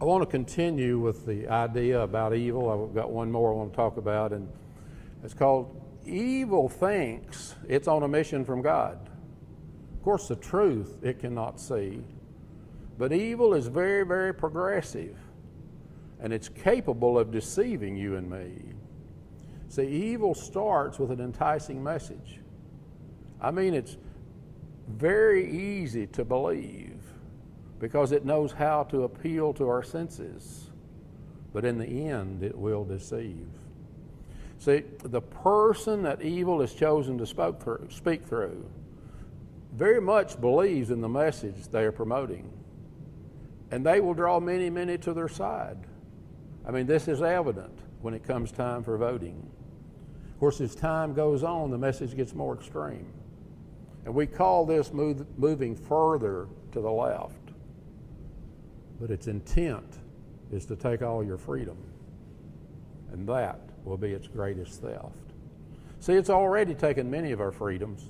I want to continue with the idea about evil. I've got one more I want to talk about, and it's called Evil Thinks It's on a Mission from God. Of course, the truth it cannot see, but evil is very, very progressive, and it's capable of deceiving you and me. See, evil starts with an enticing message. I mean, it's very easy to believe because it knows how to appeal to our senses, but in the end, it will deceive. See, the person that evil is chosen to speak through very much believes in the message they are promoting, and they will draw many, many to their side. I mean, this is evident when it comes time for voting. Of course, as time goes on, the message gets more extreme. And we call this moving further to the left. But its intent is to take all your freedom. And that will be its greatest theft. See, it's already taken many of our freedoms,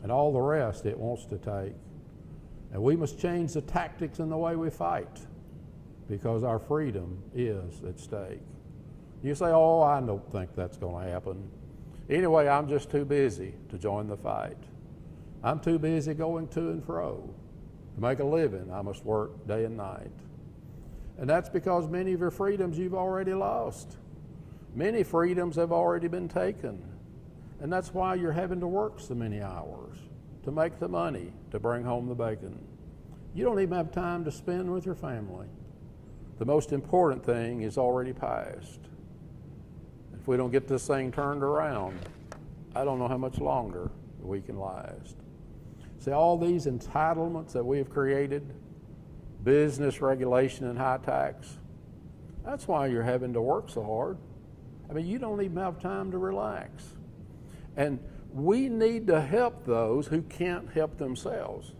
and all the rest it wants to take. And we must change the tactics and the way we fight, because our freedom is at stake. You say, oh, I don't think that's going to happen. Anyway, I'm just too busy to join the fight. I'm too busy going to and fro. To make a living, I must work day and night. And that's because many of your freedoms you've already lost. Many freedoms have already been taken. And that's why you're having to work so many hours, to make the money, to bring home the bacon. You don't even have time to spend with your family. The most important thing is already past. If we don't get this thing turned around, I don't know how much longer we can last. See, all these entitlements that we have created, business regulation and high tax, that's why you're having to work so hard. I mean, you don't even have time to relax. And we need to help those who can't help themselves.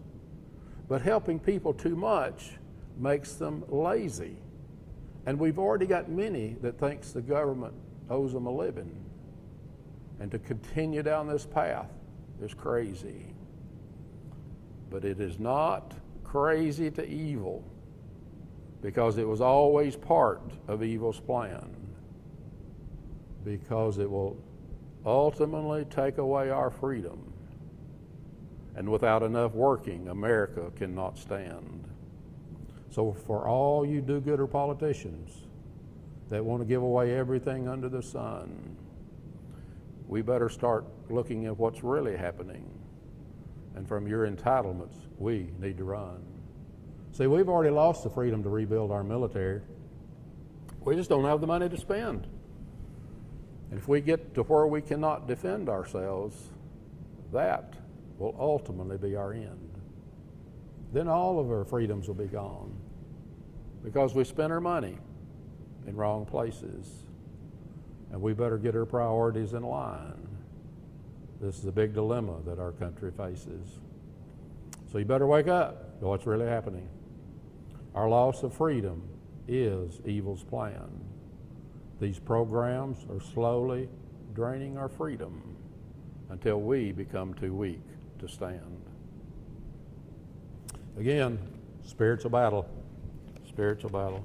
But helping people too much makes them lazy. And we've already got many that thinks the government owes them a living. And to continue down this path is crazy. But it is not crazy to evil, because it was always part of evil's plan. Because it will ultimately take away our freedom. And without enough working, America cannot stand. So for all you do-gooder politicians that want to give away everything under the sun, we better start looking at what's really happening. And from your entitlements, we need to run. See, we've already lost the freedom to rebuild our military. We just don't have the money to spend. And if we get to where we cannot defend ourselves, that will ultimately be our end. Then all of our freedoms will be gone, because we spent our money in wrong places. And we better get our priorities in line. This is a big dilemma that our country faces. So you better wake up to what's really happening. Our loss of freedom is evil's plan. These programs are slowly draining our freedom until we become too weak to stand. Again, spiritual battle. Spiritual battle.